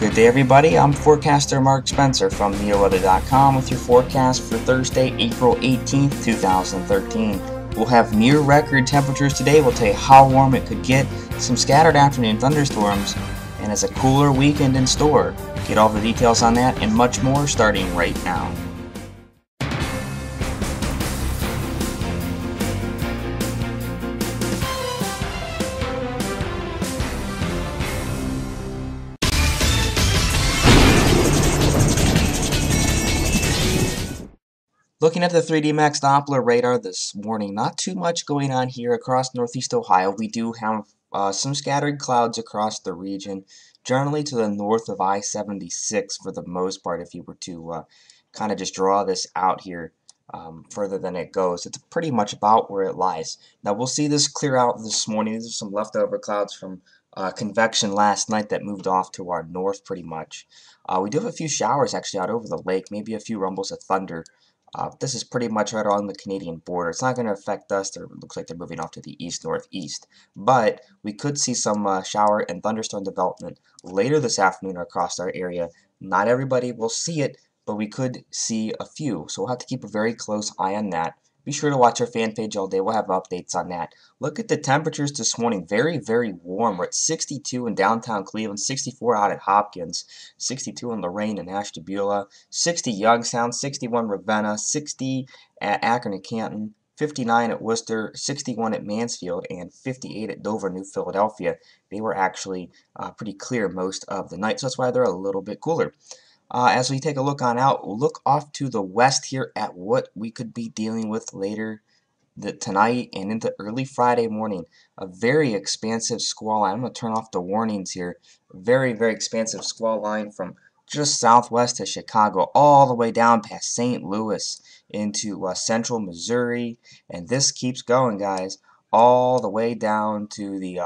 Good day, everybody. I'm forecaster Mark Spencer from NeoWeather.com with your forecast for Thursday, April 18th, 2013. We'll have near record temperatures today. We'll tell you how warm it could get, some scattered afternoon thunderstorms, and as a cooler weekend in store. Get all the details on that and much more starting right now. Looking at the 3D Max Doppler radar this morning, not too much going on here across northeast Ohio. We do have some scattered clouds across the region, generally to the north of I-76 for the most part. If you were to kind of just draw this out here further than it goes, it's pretty much about where it lies. Now we'll see this clear out this morning. These are some leftover clouds from convection last night that moved off to our north pretty much. We do have a few showers actually out over the lake, maybe a few rumbles of thunder. This is pretty much right along the Canadian border. It's not going to affect us. It looks like they're moving off to the east-northeast. But we could see some shower and thunderstorm development later this afternoon across our area. Not everybody will see it, but we could see a few. So we'll have to keep a very close eye on that. Be sure to watch our fan page all day. We'll have updates on that. Look at the temperatures this morning. Very, very warm. We're at 62 in downtown Cleveland, 64 out at Hopkins, 62 in Lorain and Ashtabula, 60 Youngstown, 61 Ravenna, 60 at Akron and Canton, 59 at Worcester, 61 at Mansfield, and 58 at Dover, New Philadelphia. They were actually pretty clear most of the night, so that's why they're a little bit cooler. As we take a look on out, we'll look off to the west here at what we could be dealing with later tonight and into early Friday morning. A very expansive squall line. I'm going to turn off the warnings here. Very, very expansive squall line from just southwest to Chicago all the way down past St. Louis into central Missouri. And this keeps going, guys, all the way down to the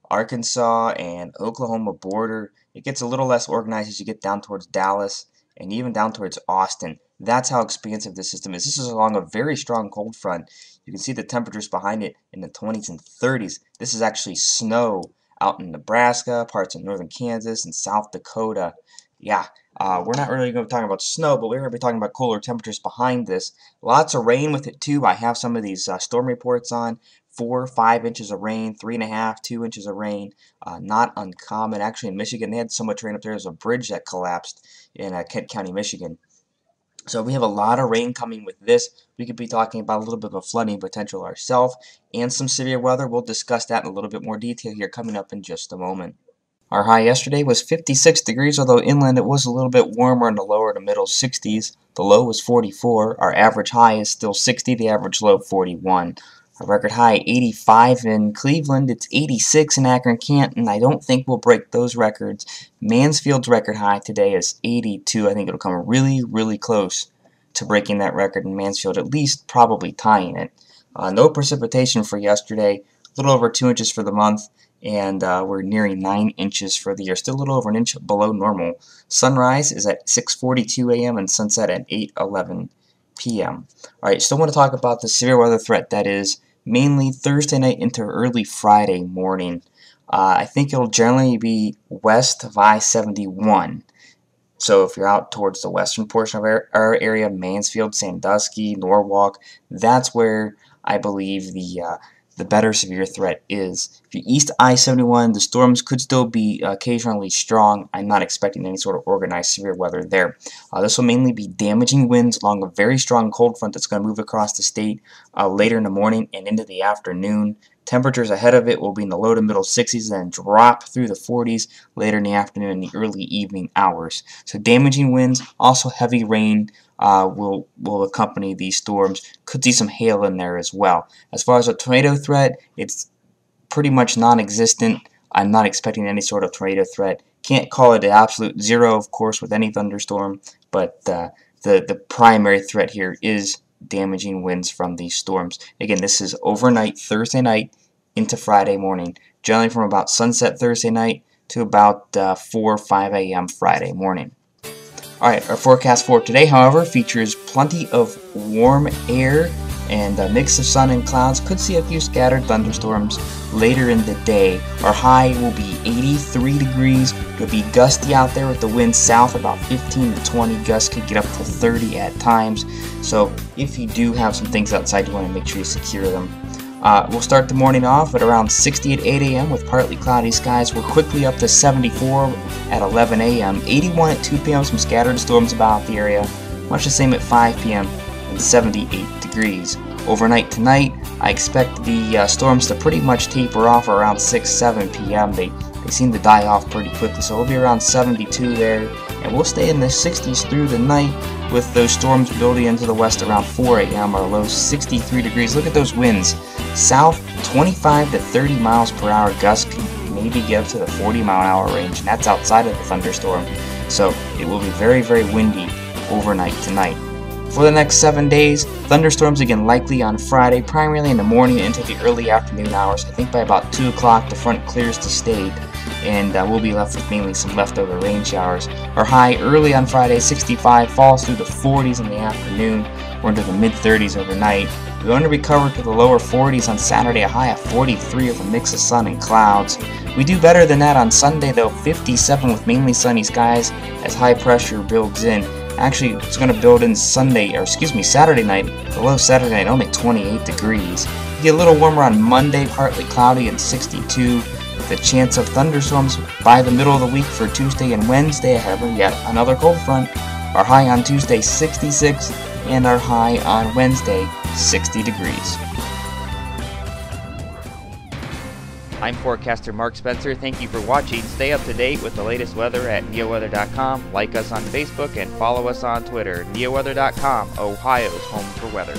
Arkansas and Oklahoma border. It gets a little less organized as you get down towards Dallas and even down towards Austin. That's how expansive this system is. This is along a very strong cold front. You can see the temperatures behind it in the 20s and 30s. This is actually snow out in Nebraska, parts of northern Kansas, and South Dakota. Yeah, we're not really going to be talking about snow, but we're going to be talking about cooler temperatures behind this. Lots of rain with it too. I have some of these storm reports on. 4 or 5 inches of rain, 3.5, 2 inches of rain, not uncommon. Actually, in Michigan, they had so much rain up there. There's a bridge that collapsed in Kent County, Michigan. So we have a lot of rain coming with this. We could be talking about a little bit of a flooding potential ourselves and some severe weather. We'll discuss that in a little bit more detail here coming up in just a moment. Our high yesterday was 56 degrees, although inland it was a little bit warmer in the lower to middle 60s. The low was 44. Our average high is still 60, the average low 41. A record high 85 in Cleveland. It's 86 in Akron, Canton. I don't think we'll break those records. Mansfield's record high today is 82. I think it'll come really, really close to breaking that record in Mansfield, at least probably tying it. No precipitation for yesterday. A little over 2 inches for the month, and we're nearing 9 inches for the year. Still a little over an inch below normal. Sunrise is at 6:42 a.m. and sunset at 8:11 p.m. Alright, still want to talk about the severe weather threat that is mainly Thursday night into early Friday morning. I think it'll generally be west of I-71. So if you're out towards the western portion of our area, Mansfield, Sandusky, Norwalk, that's where I believe the better severe threat is. If you're east I-71, the storms could still be occasionally strong. I'm not expecting any sort of organized severe weather there. This will mainly be damaging winds along a very strong cold front that's going to move across the state later in the morning and into the afternoon. Temperatures ahead of it will be in the low to middle 60s and then drop through the 40s later in the afternoon and the early evening hours. So damaging winds, also heavy rain will accompany these storms. Could see some hail in there as well. As far as a tornado threat, it's pretty much non-existent. I'm not expecting any sort of tornado threat. Can't call it an absolute zero, of course, with any thunderstorm, but the primary threat here is damaging winds from these storms. Again, this is overnight Thursday night into Friday morning, generally from about sunset Thursday night to about 4 or 5 a.m. Friday morning. Alright, our forecast for today, however, features plenty of warm air and a mix of sun and clouds. Could see a few scattered thunderstorms later in the day. Our high will be 83 degrees. It'll be gusty out there with the wind south about 15 to 20. Gusts could get up to 30 at times. So if you do have some things outside, you want to make sure you secure them. We'll start the morning off at around 60 at 8 a.m. with partly cloudy skies. We're quickly up to 74 at 11 a.m., 81 at 2 p.m., some scattered storms about the area, much the same at 5 p.m., and 78 degrees. Overnight tonight, I expect the storms to pretty much taper off around 6-7 p.m. They seem to die off pretty quickly, so we'll be around 72 there, and we'll stay in the 60s through the night with those storms building into the west around 4 a.m. Our low 63 degrees. Look at those winds. South 25 to 30 miles per hour. Gusts can maybe get up to the 40-mile-an-hour range, and that's outside of the thunderstorm. So it will be very, very windy overnight tonight. For the next 7 days, thunderstorms again likely on Friday, primarily in the morning into the early afternoon hours. I think by about 2 o'clock the front clears to state, and we'll be left with mainly some leftover rain showers. Our high early on Friday, 65, falls through the 40s in the afternoon. We're into the mid-30s overnight. We're going to recover to the lower 40s on Saturday, a high of 43 with a mix of sun and clouds. We do better than that on Sunday though, 57 with mainly sunny skies as high pressure builds in. Actually, it's going to build in Saturday night, the low Saturday night, only 28 degrees. Get a little warmer on Monday, partly cloudy and 62, with a chance of thunderstorms by the middle of the week for Tuesday and Wednesday. However, yet another cold front. Our high on Tuesday, 66, and our high on Wednesday, 60 degrees. I'm forecaster Mark Spencer. Thank you for watching. Stay up to date with the latest weather at neoweather.com. Like us on Facebook and follow us on Twitter. neoweather.com, Ohio's home for weather.